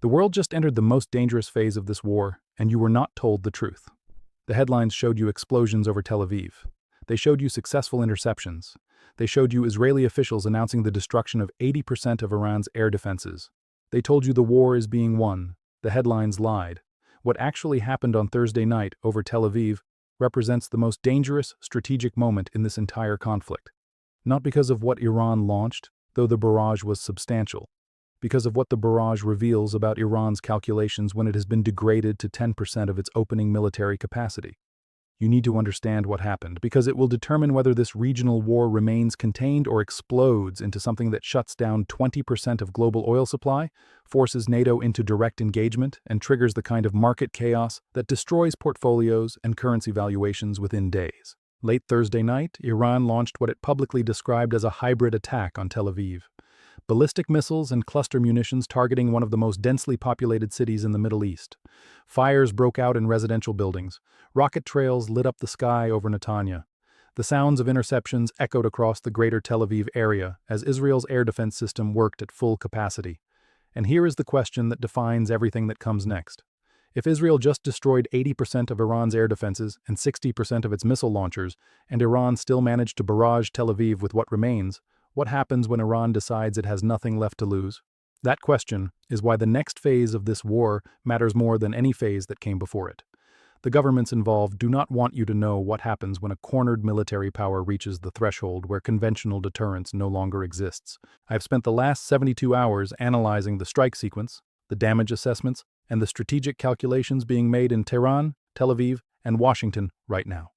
The world just entered the most dangerous phase of this war, and you were not told the truth. The headlines showed you explosions over Tel Aviv. They showed you successful interceptions. They showed you Israeli officials announcing the destruction of 80% of Iran's air defenses. They told you the war is being won. The headlines lied. What actually happened on Thursday night over Tel Aviv represents the most dangerous strategic moment in this entire conflict. Not because of what Iran launched, though the barrage was substantial. Because of what the barrage reveals about Iran's calculations when it has been degraded to 10% of its opening military capacity. You need to understand what happened, because it will determine whether this regional war remains contained or explodes into something that shuts down 20% of global oil supply, forces NATO into direct engagement, and triggers the kind of market chaos that destroys portfolios and currency valuations within days. Late Thursday night, Iran launched what it publicly described as a hybrid attack on Tel Aviv. Ballistic missiles and cluster munitions targeting one of the most densely populated cities in the Middle East. Fires broke out in residential buildings. Rocket trails lit up the sky over Netanya. The sounds of interceptions echoed across the greater Tel Aviv area as Israel's air defense system worked at full capacity. And here is the question that defines everything that comes next. If Israel just destroyed 80% of Iran's air defenses and 60% of its missile launchers, and Iran still managed to barrage Tel Aviv with what remains, what happens when Iran decides it has nothing left to lose? That question is why the next phase of this war matters more than any phase that came before it. The governments involved do not want you to know what happens when a cornered military power reaches the threshold where conventional deterrence no longer exists. I've spent the last 72 hours analyzing the strike sequence, the damage assessments, and the strategic calculations being made in Tehran, Tel Aviv, and Washington right now.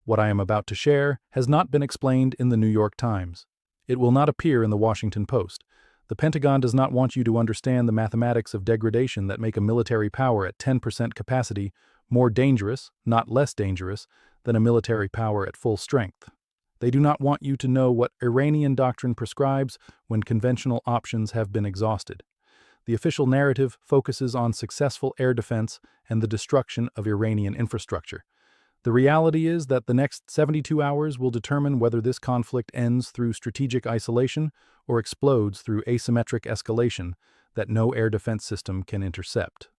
What I am about to share has not been explained in the New York Times. It will not appear in the Washington Post. The Pentagon does not want you to understand the mathematics of degradation that make a military power at 10% capacity more dangerous, not less dangerous, than a military power at full strength. They do not want you to know what Iranian doctrine prescribes when conventional options have been exhausted. The official narrative focuses on successful air defense and the destruction of Iranian infrastructure. The reality is that the next 72 hours will determine whether this conflict ends through strategic isolation or explodes through asymmetric escalation that no air defense system can intercept.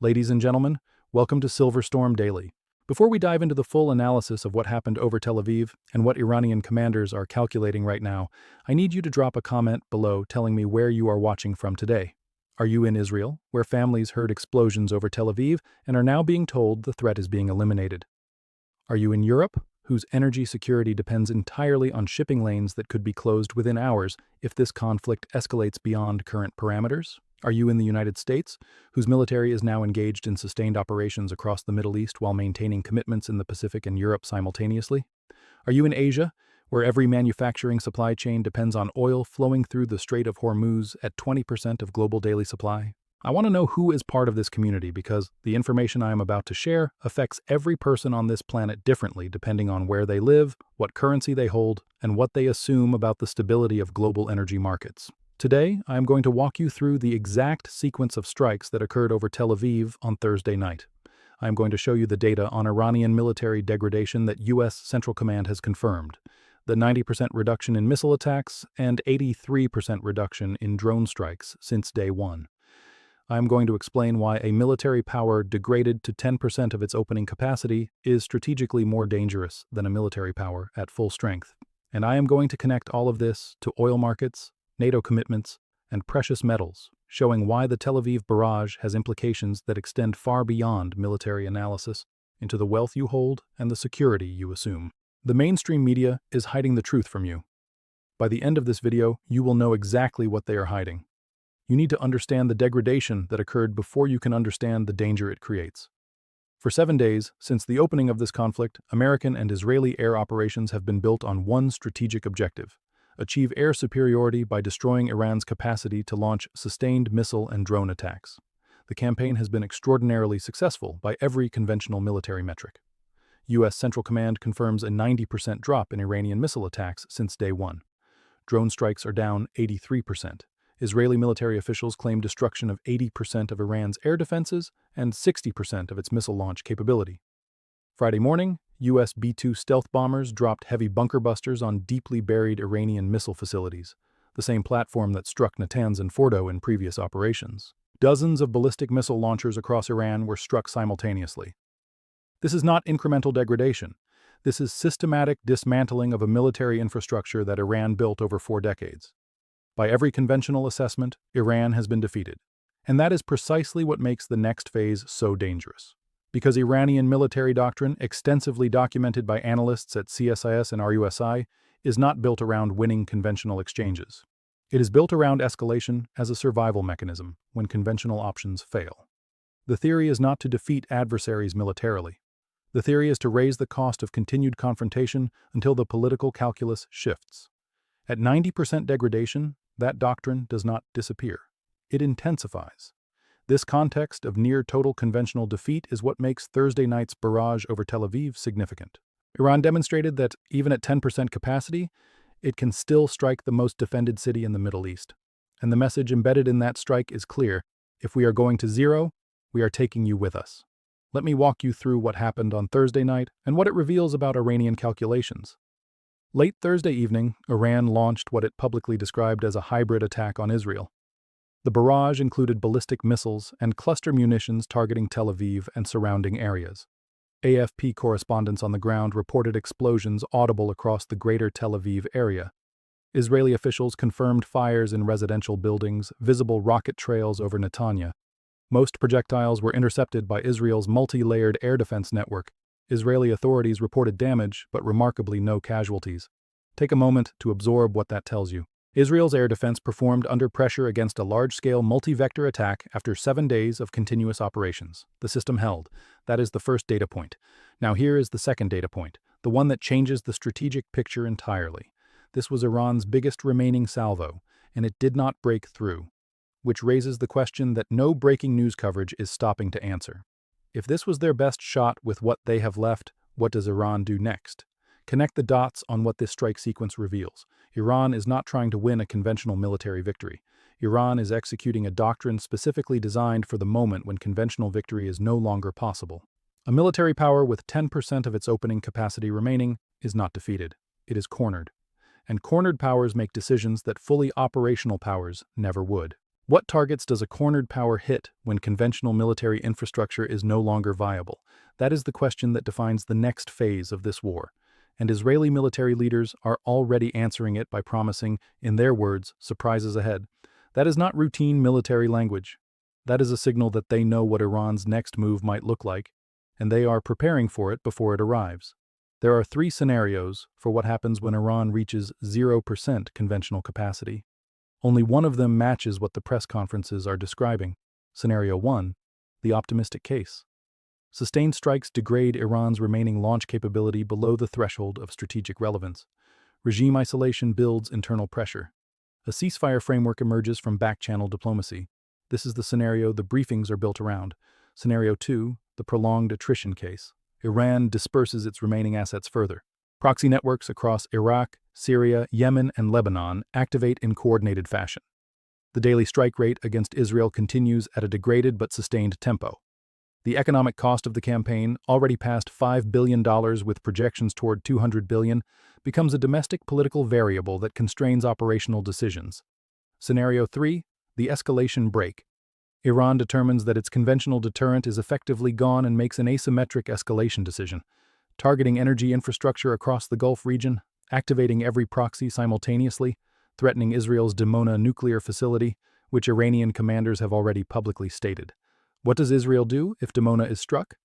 Ladies and gentlemen, welcome to Silver Storm Daily. Before we dive into the full analysis of what happened over Tel Aviv and what Iranian commanders are calculating right now, I need you to drop a comment below telling me where you are watching from today. Are you in Israel, where families heard explosions over Tel Aviv and are now being told the threat is being eliminated? Are you in Europe, whose energy security depends entirely on shipping lanes that could be closed within hours if this conflict escalates beyond current parameters? Are you in the United States, whose military is now engaged in sustained operations across the Middle East while maintaining commitments in the Pacific and Europe simultaneously? Are you in Asia, where every manufacturing supply chain depends on oil flowing through the Strait of Hormuz at 20% of global daily supply? I want to know who is part of this community because the information I am about to share affects every person on this planet differently depending on where they live, what currency they hold, and what they assume about the stability of global energy markets. Today, I am going to walk you through the exact sequence of strikes that occurred over Tel Aviv on Thursday night. I am going to show you the data on Iranian military degradation that U.S. Central Command has confirmed, the 90% reduction in missile attacks, and 83% reduction in drone strikes since day one. I am going to explain why a military power degraded to 10% of its opening capacity is strategically more dangerous than a military power at full strength. And I am going to connect all of this to oil markets, NATO commitments, and precious metals, showing why the Tel Aviv barrage has implications that extend far beyond military analysis into the wealth you hold and the security you assume. The mainstream media is hiding the truth from you. By the end of this video, you will know exactly what they are hiding. You need to understand the degradation that occurred before you can understand the danger it creates. For 7 days, since the opening of this conflict, American and Israeli air operations have been built on one strategic objective: achieve air superiority by destroying Iran's capacity to launch sustained missile and drone attacks. The campaign has been extraordinarily successful by every conventional military metric. U.S. Central Command confirms a 90% drop in Iranian missile attacks since day one. Drone strikes are down 83%. Israeli military officials claim destruction of 80% of Iran's air defenses and 60% of its missile launch capability. Friday morning, U.S. B-2 stealth bombers dropped heavy bunker busters on deeply buried Iranian missile facilities, the same platform that struck Natanz and Fordo in previous operations. Dozens of ballistic missile launchers across Iran were struck simultaneously. This is not incremental degradation. This is systematic dismantling of a military infrastructure that Iran built over 4 decades. By every conventional assessment, Iran has been defeated. And that is precisely what makes the next phase so dangerous. Because Iranian military doctrine, extensively documented by analysts at CSIS and RUSI, is not built around winning conventional exchanges. It is built around escalation as a survival mechanism when conventional options fail. The theory is not to defeat adversaries militarily. The theory is to raise the cost of continued confrontation until the political calculus shifts. At 90% degradation, that doctrine does not disappear. It intensifies. This context of near-total conventional defeat is what makes Thursday night's barrage over Tel Aviv significant. Iran demonstrated that, even at 10% capacity, it can still strike the most defended city in the Middle East. And the message embedded in that strike is clear. If we are going to zero, we are taking you with us. Let me walk you through what happened on Thursday night and what it reveals about Iranian calculations. Late Thursday evening, Iran launched what it publicly described as a hybrid attack on Israel. The barrage included ballistic missiles and cluster munitions targeting Tel Aviv and surrounding areas. AFP correspondents on the ground reported explosions audible across the greater Tel Aviv area. Israeli officials confirmed fires in residential buildings, visible rocket trails over Netanya. Most projectiles were intercepted by Israel's multi-layered air defense network. Israeli authorities reported damage, but remarkably no casualties. Take a moment to absorb what that tells you. Israel's air defense performed under pressure against a large-scale multi-vector attack after 7 days of continuous operations. The system held. That is the first data point. Now here is the second data point, the one that changes the strategic picture entirely. This was Iran's biggest remaining salvo, and it did not break through, which raises the question that no breaking news coverage is stopping to answer. If this was their best shot with what they have left, what does Iran do next? Connect the dots on what this strike sequence reveals. Iran is not trying to win a conventional military victory. Iran is executing a doctrine specifically designed for the moment when conventional victory is no longer possible. A military power with 10% of its opening capacity remaining is not defeated. It is cornered. And cornered powers make decisions that fully operational powers never would. What targets does a cornered power hit when conventional military infrastructure is no longer viable? That is the question that defines the next phase of this war. And Israeli military leaders are already answering it by promising, in their words, surprises ahead. That is not routine military language. That is a signal that they know what Iran's next move might look like, and they are preparing for it before it arrives. There are 3 scenarios for what happens when Iran reaches 0% conventional capacity. Only one of them matches what the press conferences are describing. Scenario 1, the optimistic case. Sustained strikes degrade Iran's remaining launch capability below the threshold of strategic relevance. Regime isolation builds internal pressure. A ceasefire framework emerges from back-channel diplomacy. This is the scenario the briefings are built around. Scenario 2, the prolonged attrition case. Iran disperses its remaining assets further. Proxy networks across Iraq, Syria, Yemen, and Lebanon activate in coordinated fashion. The daily strike rate against Israel continues at a degraded but sustained tempo. The economic cost of the campaign, already past $5 billion with projections toward $200 billion, becomes a domestic political variable that constrains operational decisions. Scenario 3, the escalation break. Iran determines that its conventional deterrent is effectively gone and makes an asymmetric escalation decision, targeting energy infrastructure across the Gulf region, activating every proxy simultaneously, threatening Israel's Dimona nuclear facility, which Iranian commanders have already publicly stated. What does Israel do if Dimona is struck?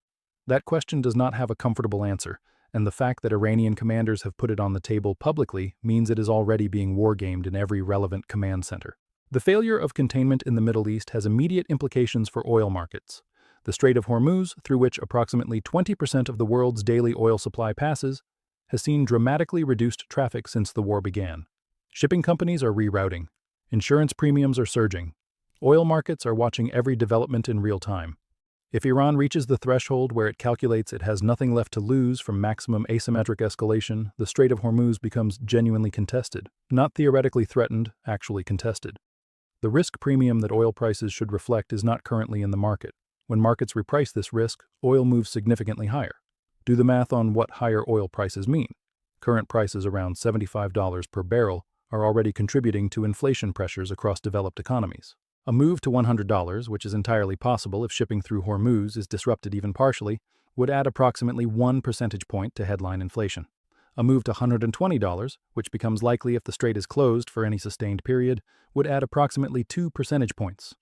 That question does not have a comfortable answer, and the fact that Iranian commanders have put it on the table publicly means it is already being wargamed in every relevant command center. The failure of containment in the Middle East has immediate implications for oil markets. The Strait of Hormuz, through which approximately 20% of the world's daily oil supply passes, has seen dramatically reduced traffic since the war began. Shipping companies are rerouting. Insurance premiums are surging. Oil markets are watching every development in real time. If Iran reaches the threshold where it calculates it has nothing left to lose from maximum asymmetric escalation, the Strait of Hormuz becomes genuinely contested, not theoretically threatened, actually contested. The risk premium that oil prices should reflect is not currently in the market. When markets reprice this risk, oil moves significantly higher. Do the math on what higher oil prices mean. Current prices around $75 per barrel are already contributing to inflation pressures across developed economies. A move to $100, which is entirely possible if shipping through Hormuz is disrupted even partially, would add approximately 1 percentage point to headline inflation. A move to $120, which becomes likely if the strait is closed for any sustained period, would add approximately 2 percentage points.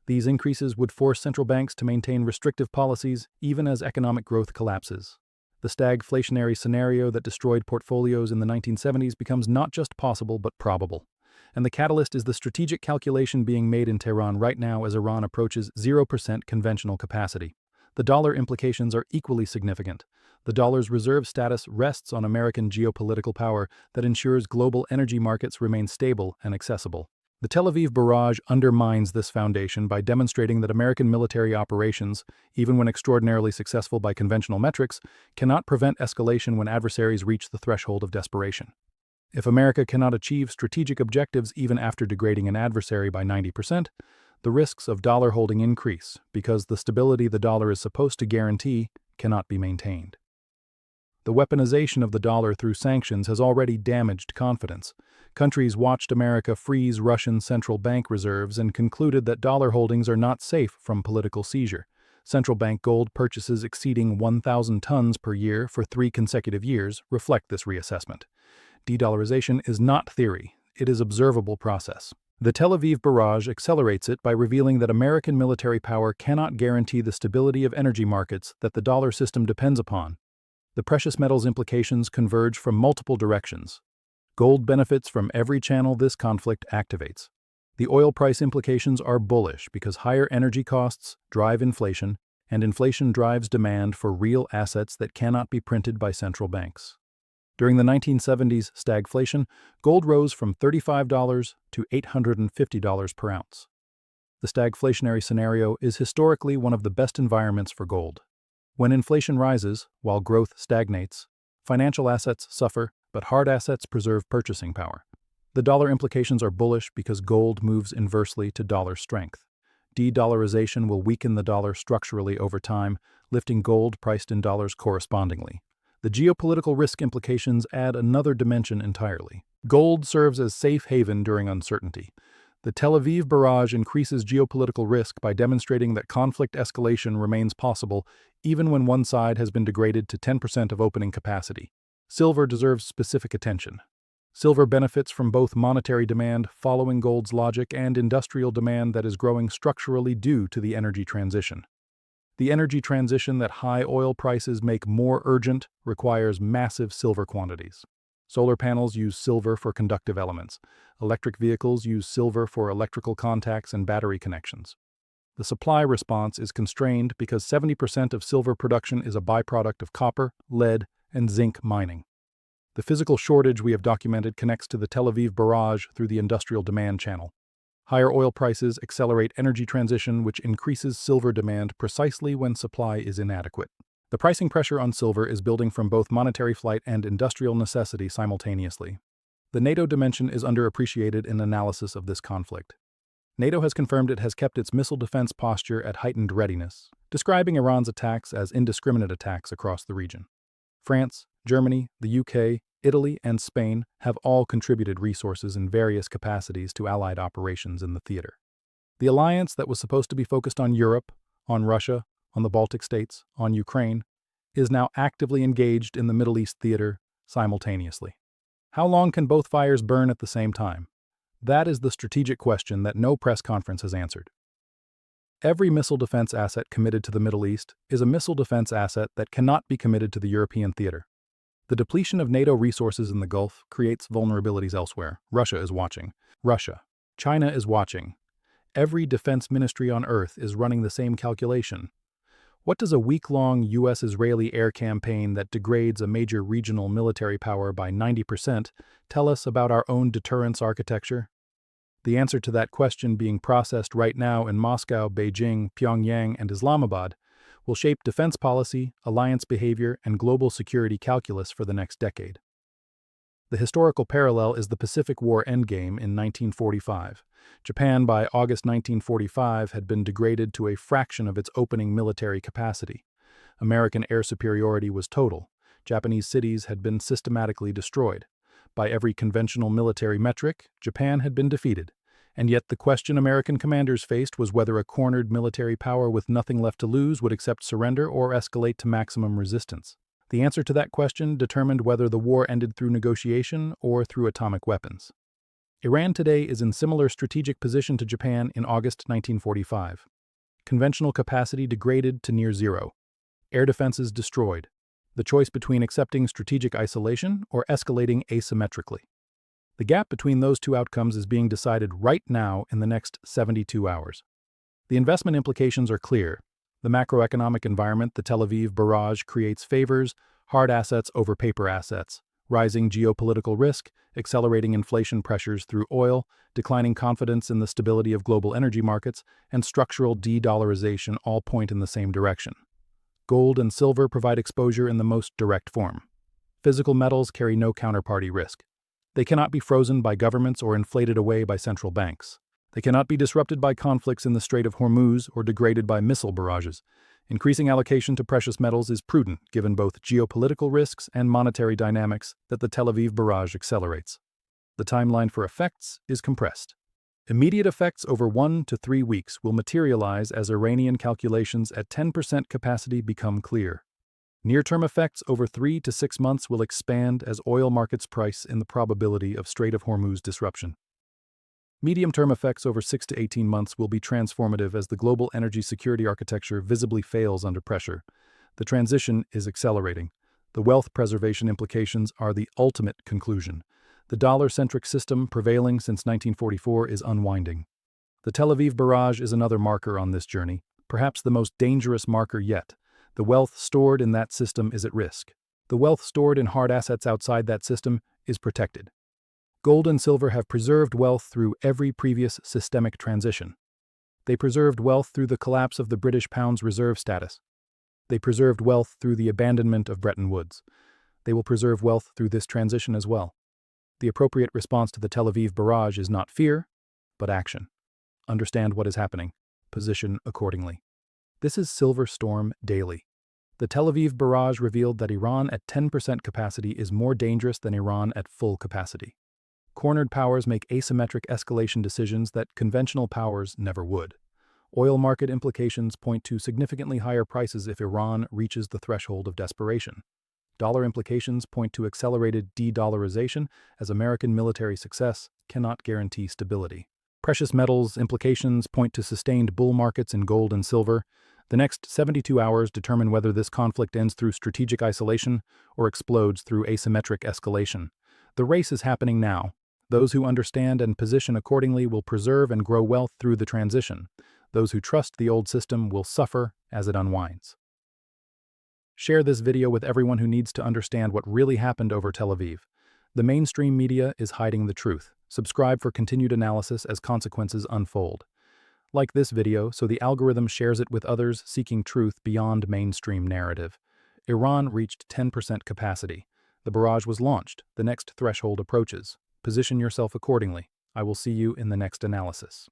These increases would force central banks to maintain restrictive policies even as economic growth collapses. The stagflationary scenario that destroyed portfolios in the 1970s becomes not just possible but probable. And the catalyst is the strategic calculation being made in Tehran right now as Iran approaches 0% conventional capacity. The dollar implications are equally significant. The dollar's reserve status rests on American geopolitical power that ensures global energy markets remain stable and accessible. The Tel Aviv barrage undermines this foundation by demonstrating that American military operations, even when extraordinarily successful by conventional metrics, cannot prevent escalation when adversaries reach the threshold of desperation. If America cannot achieve strategic objectives even after degrading an adversary by 90%, the risks of dollar holding increase because the stability the dollar is supposed to guarantee cannot be maintained. The weaponization of the dollar through sanctions has already damaged confidence. Countries watched America freeze Russian central bank reserves and concluded that dollar holdings are not safe from political seizure. Central bank gold purchases exceeding 1,000 tons per year for 3 consecutive years reflect this reassessment. De-dollarization is not theory, it is observable process. The Tel Aviv barrage accelerates it by revealing that American military power cannot guarantee the stability of energy markets that the dollar system depends upon. The precious metals implications converge from multiple directions. Gold benefits from every channel this conflict activates. The oil price implications are bullish because higher energy costs drive inflation, and inflation drives demand for real assets that cannot be printed by central banks. During the 1970s stagflation, gold rose from $35 to $850 per ounce. The stagflationary scenario is historically one of the best environments for gold. When inflation rises, while growth stagnates, financial assets suffer, but hard assets preserve purchasing power. The dollar implications are bullish because gold moves inversely to dollar strength. De-dollarization will weaken the dollar structurally over time, lifting gold priced in dollars correspondingly. The geopolitical risk implications add another dimension entirely. Gold serves as safe haven during uncertainty. The Tel Aviv barrage increases geopolitical risk by demonstrating that conflict escalation remains possible even when one side has been degraded to 10% of opening capacity. Silver deserves specific attention. Silver benefits from both monetary demand following gold's logic and industrial demand that is growing structurally due to the energy transition. The energy transition that high oil prices make more urgent requires massive silver quantities. Solar panels use silver for conductive elements. Electric vehicles use silver for electrical contacts and battery connections. The supply response is constrained because 70% of silver production is a byproduct of copper, lead, and zinc mining. The physical shortage we have documented connects to the Tel Aviv barrage through the industrial demand channel. Higher oil prices accelerate energy transition, which increases silver demand precisely when supply is inadequate. The pricing pressure on silver is building from both monetary flight and industrial necessity simultaneously. The NATO dimension is underappreciated in analysis of this conflict. NATO has confirmed it has kept its missile defense posture at heightened readiness, describing Iran's attacks as indiscriminate attacks across the region. France, Germany, the UK, Italy, and Spain have all contributed resources in various capacities to Allied operations in the theater. The alliance that was supposed to be focused on Europe, on Russia, on the Baltic states, on Ukraine, is now actively engaged in the Middle East theater simultaneously. How long can both fires burn at the same time? That is the strategic question that no press conference has answered. Every missile defense asset committed to the Middle East is a missile defense asset that cannot be committed to the European theater. The depletion of NATO resources in the Gulf creates vulnerabilities elsewhere. Russia is watching. China is watching. Every defense ministry on Earth is running the same calculation. What does a week-long U.S.-Israeli air campaign that degrades a major regional military power by 90% tell us about our own deterrence architecture? The answer to that question being processed right now in Moscow, Beijing, Pyongyang, and Islamabad will shape defense policy, alliance behavior, and global security calculus for the next decade. The historical parallel is the Pacific War endgame in 1945. Japan, by August 1945, had been degraded to a fraction of its opening military capacity. American air superiority was total. Japanese cities had been systematically destroyed. By every conventional military metric, Japan had been defeated, And yet the question American commanders faced was whether a cornered military power with nothing left to lose would accept surrender or escalate to maximum resistance. The answer to that question determined whether the war ended through negotiation or through atomic weapons. Iran today is in similar strategic position to Japan in August 1945. Conventional capacity degraded to near zero. Air defenses destroyed. The choice between accepting strategic isolation or escalating asymmetrically. The gap between those two outcomes is being decided right now in the next 72 hours. The investment implications are clear. The macroeconomic environment, the Tel Aviv barrage, creates favors, hard assets over paper assets, rising geopolitical risk, accelerating inflation pressures through oil, declining confidence in the stability of global energy markets, and structural de-dollarization all point in the same direction. Gold and silver provide exposure in the most direct form. Physical metals carry no counterparty risk. They cannot be frozen by governments or inflated away by central banks. They cannot be disrupted by conflicts in the Strait of Hormuz or degraded by missile barrages. Increasing allocation to precious metals is prudent given both geopolitical risks and monetary dynamics that the Tel Aviv barrage accelerates. The timeline for effects is compressed. Immediate effects over 1 to 3 weeks will materialize as Iranian calculations at 10% capacity become clear. Near-term effects over 3 to 6 months will expand as oil markets price in the probability of Strait of Hormuz disruption. Medium-term effects over 6 to 18 months will be transformative as the global energy security architecture visibly fails under pressure. The transition is accelerating. The wealth preservation implications are the ultimate conclusion. The dollar-centric system prevailing since 1944 is unwinding. The Tel Aviv barrage is another marker on this journey, perhaps the most dangerous marker yet. The wealth stored in that system is at risk. The wealth stored in hard assets outside that system is protected. Gold and silver have preserved wealth through every previous systemic transition. They preserved wealth through the collapse of the British pound's reserve status. They preserved wealth through the abandonment of Bretton Woods. They will preserve wealth through this transition as well. The appropriate response to the Tel Aviv barrage is not fear, but action. Understand what is happening. Position accordingly. This is Silver Storm Daily. The Tel Aviv barrage revealed that Iran at 10% capacity is more dangerous than Iran at full capacity. Cornered powers make asymmetric escalation decisions that conventional powers never would. Oil market implications point to significantly higher prices if Iran reaches the threshold of desperation. Dollar implications point to accelerated de-dollarization as American military success cannot guarantee stability. Precious metals implications point to sustained bull markets in gold and silver. The next 72 hours determine whether this conflict ends through strategic isolation or explodes through asymmetric escalation. The race is happening now. Those who understand and position accordingly will preserve and grow wealth through the transition. Those who trust the old system will suffer as it unwinds. Share this video with everyone who needs to understand what really happened over Tel Aviv. The mainstream media is hiding the truth. Subscribe for continued analysis as consequences unfold. Like this video so the algorithm shares it with others seeking truth beyond mainstream narrative. Iran reached 10% capacity. The barrage was launched. The next threshold approaches. Position yourself accordingly. I will see you in the next analysis.